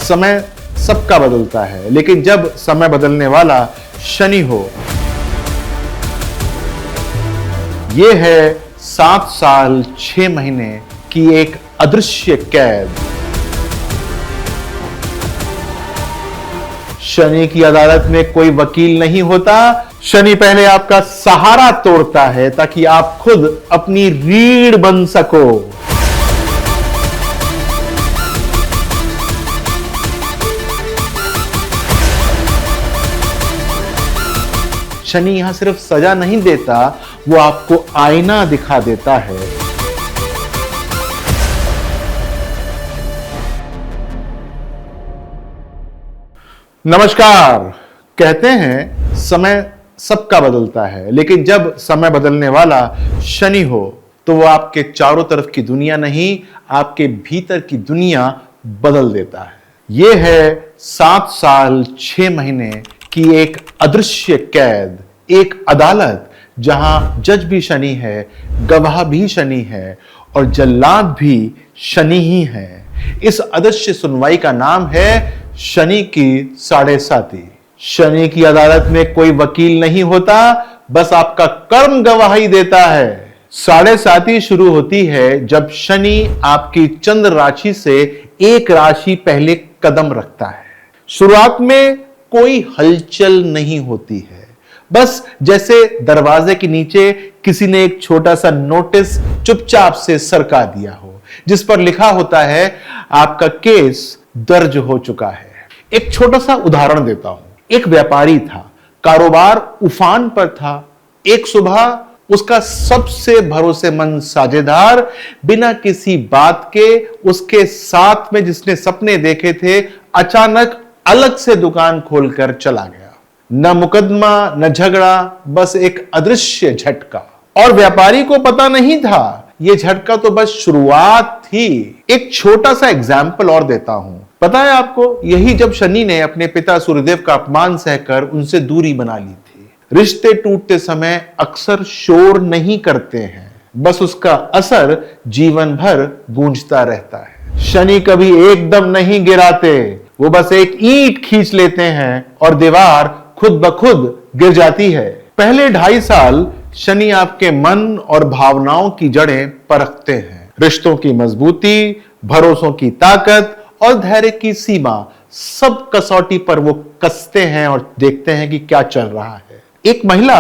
समय सबका बदलता है, लेकिन जब समय बदलने वाला शनि हो। यह है 7 साल 6 महीने की एक अदृश्य कैद। शनि की अदालत में कोई वकील नहीं होता। शनि पहले आपका सहारा तोड़ता है ताकि आप खुद अपनी रीढ़ बन सको। शनि यहां सिर्फ सजा नहीं देता, वो आपको आईना दिखा देता है। नमस्कार। कहते हैं समय सबका बदलता है, लेकिन जब समय बदलने वाला शनि हो तो वो आपके चारों तरफ की दुनिया नहीं, आपके भीतर की दुनिया बदल देता है। ये है 7 साल 6 महीने की एक अदृश्य कैद, एक अदालत जहां जज भी शनि है, गवाह भी शनि है और जल्लाद भी शनि ही है। इस अदृश्य सुनवाई का नाम है शनि की साढ़े साती। शनि की अदालत में कोई वकील नहीं होता, बस आपका कर्म गवाही देता है। साढ़े साती शुरू होती है जब शनि आपकी चंद्र राशि से एक राशि पहले कदम रखता है। शुरुआत में कोई हलचल नहीं होती है, बस जैसे दरवाजे के नीचे किसी ने एक छोटा सा नोटिस चुपचाप से सरका दिया हो, जिस पर लिखा होता है आपका केस दर्ज हो चुका है। एक छोटा सा उदाहरण देता हूं। एक व्यापारी था, कारोबार उफान पर था। एक सुबह उसका सबसे भरोसेमंद साझेदार बिना किसी बात के उसके साथ में जिसने सपने देखे थे, अचानक अलग से दुकान खोलकर चला गया। न मुकदमा न झगड़ा, बस एक अदृश्य झटका। और व्यापारी को पता नहीं था यह झटका तो बस शुरुआत थी। एक छोटा सा एग्जाम्पल और देता हूं। पता है आपको, यही जब शनि ने अपने पिता सूर्यदेव का अपमान सहकर उनसे दूरी बना ली थी। रिश्ते टूटते समय अक्सर शोर नहीं करते हैं, बस उसका असर जीवन भर गूंजता रहता है। शनि कभी एकदम नहीं गिराते, वो बस एक ईंट खींच लेते हैं और दीवार खुद ब खुद गिर जाती है। पहले 2.5 साल शनि आपके मन और भावनाओं की जड़ें परखते हैं। रिश्तों की मजबूती, भरोसों की ताकत और धैर्य की सीमा, सब कसौटी पर वो कसते हैं और देखते हैं कि क्या चल रहा है। एक महिला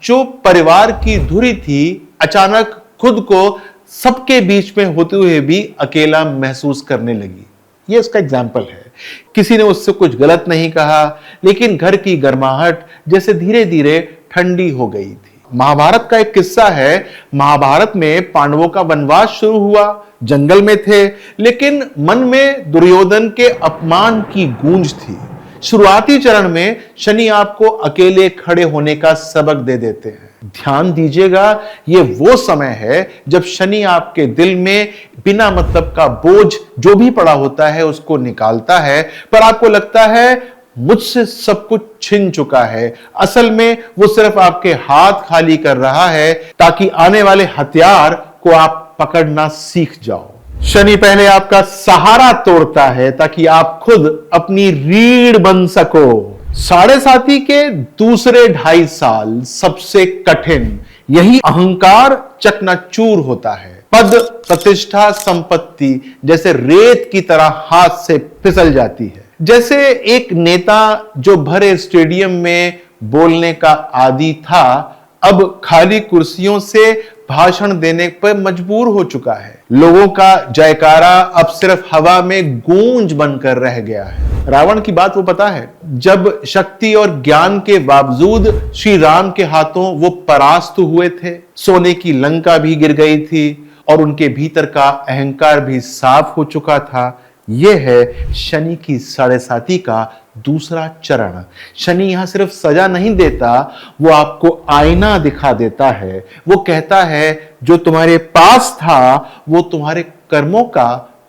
जो परिवार की धुरी थी, अचानक खुद को सबके बीच में होते हुए भी अकेला महसूस करने लगी। ये उसका एग्जाम्पल है। किसी ने उससे कुछ गलत नहीं कहा, लेकिन घर की गर्माहट जैसे धीरे धीरे ठंडी हो गई थी। महाभारत का एक किस्सा है। महाभारत में पांडवों का वनवास शुरू हुआ, जंगल में थे, लेकिन मन में दुर्योधन के अपमान की गूंज थी। शुरुआती चरण में शनि आपको अकेले खड़े होने का सबक दे देते हैं। ध्यान दीजिएगा, ये वो समय है जब शनि आपके दिल में बिना मतलब का बोझ जो भी पड़ा होता है उसको निकालता है, पर आपको लगता है मुझसे सब कुछ छिन चुका है। असल में वो सिर्फ आपके हाथ खाली कर रहा है ताकि आने वाले हथियार को आप पकड़ना सीख जाओ। शनि पहले आपका सहारा तोड़ता है ताकि आप खुद अपनी रीढ़ बन सको। साढ़े साती के दूसरे 2.5 साल सबसे कठिन। यही अहंकार चकनाचूर होता है। पद, प्रतिष्ठा, संपत्ति जैसे रेत की तरह हाथ से फिसल जाती है। जैसे एक नेता जो भरे स्टेडियम में बोलने का आदी था, अब खाली कुर्सियों से भाषण देने पर मजबूर हो चुका है। लोगों का जयकारा अब सिर्फ हवा में गूंज बनकर रह गया है। रावण की बात वो पता है, जब शक्ति और ज्ञान के बावजूद श्री राम के हाथों वो परास्त हुए थे। सोने की लंका भी गिर गई थी और उनके भीतर का अहंकार भी साफ हो चुका था। यह है शनि की साढ़े साती का दूसरा चरण। शनि यहां सिर्फ सजा नहीं देता, वो आपको आईना दिखा देता है। वो कहता है जो तुम्हारे पास था वो तुम्हारे कर्मों का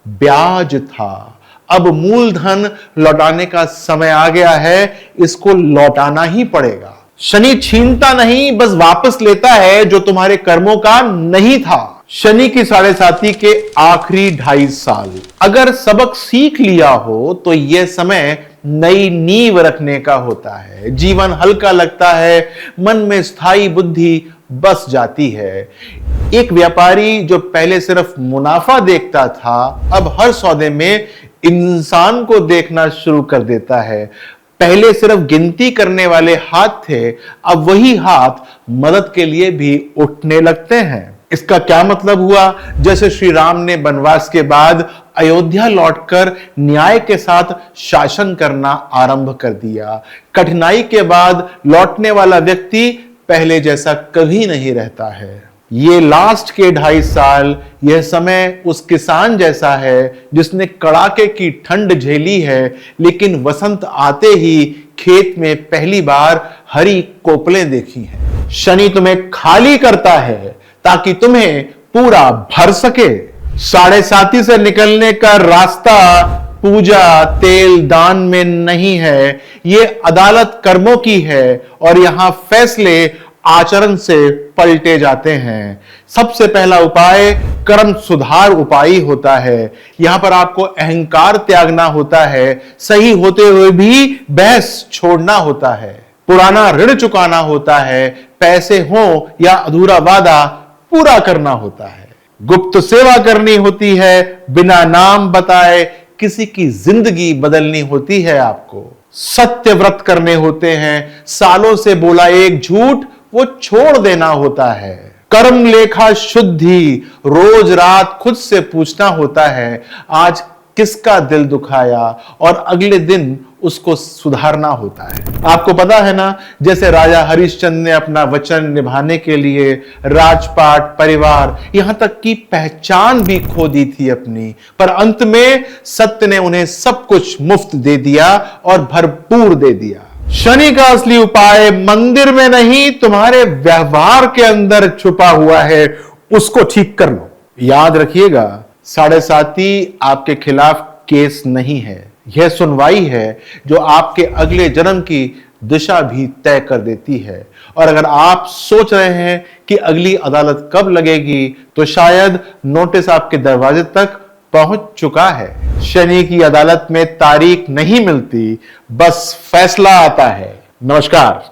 ब्याज था। अब मूलधन लौटाने का समय आ गया है, इसको लौटाना ही पड़ेगा। शनि छीनता नहीं, बस वापस लेता है जो तुम्हारे कर्मों का नहीं था। शनि की साढ़े साथी के आखिरी 2.5 साल अगर सबक सीख लिया हो तो यह समय नई नींव रखने का होता है। जीवन हल्का लगता है, मन में स्थायी बुद्धि बस जाती है। एक व्यापारी जो पहले सिर्फ मुनाफा देखता था, अब हर सौदे में इंसान को देखना शुरू कर देता है। पहले सिर्फ गिनती करने वाले हाथ थे, अब वही हाथ मदद के लिए भी उठने लगते हैं। इसका क्या मतलब हुआ? जैसे श्री राम ने वनवास के बाद अयोध्या लौटकर न्याय के साथ शासन करना आरंभ कर दिया। कठिनाई के बाद लौटने वाला व्यक्ति पहले जैसा कभी नहीं रहता है। ये लास्ट के 2.5 साल, यह समय उस किसान जैसा है जिसने कड़ाके की ठंड झेली है, लेकिन वसंत आते ही खेत में पहली बार हरी कोपलें देखी हैं। शनि तुम्हें खाली करता है ताकि तुम्हें पूरा भर सके। साढ़े साथी से निकलने का रास्ता पूजा तेल दान में नहीं है, ये अदालत कर्मों की है और यहां फैसले आचरण से पलटे जाते हैं। सबसे पहला उपाय कर्म सुधार उपाय होता है। यहां पर आपको अहंकार त्यागना होता है, सही होते हुए भी बहस छोड़ना होता है, पुराना ऋण चुकाना होता है, पैसे हो या अधूरा वादा पूरा करना होता है, गुप्त सेवा करनी होती है, बिना नाम बताए किसी की जिंदगी बदलनी होती है। आपको सत्य व्रत करने होते हैं, सालों से बोला एक झूठ वो छोड़ देना होता है। कर्म लेखा शुद्धि, रोज रात खुद से पूछना होता है आज किसका दिल दुखाया और अगले दिन उसको सुधारना होता है। आपको पता है ना, जैसे राजा हरिश्चंद्र ने अपना वचन निभाने के लिए राजपाट, परिवार, यहां तक कि पहचान भी खो दी थी अपनी, पर अंत में सत्य ने उन्हें सब कुछ मुफ्त दे दिया और भरपूर दे दिया। शनि का असली उपाय मंदिर में नहीं, तुम्हारे व्यवहार के अंदर छुपा हुआ है, उसको ठीक कर लो। याद रखिएगा, साढ़े साथी आपके खिलाफ केस नहीं है, यह सुनवाई है जो आपके अगले जन्म की दिशा भी तय कर देती है। और अगर आप सोच रहे हैं कि अगली अदालत कब लगेगी, तो शायद नोटिस आपके दरवाजे तक पहुंच चुका है। शनि की अदालत में तारीख नहीं मिलती, बस फैसला आता है। नमस्कार।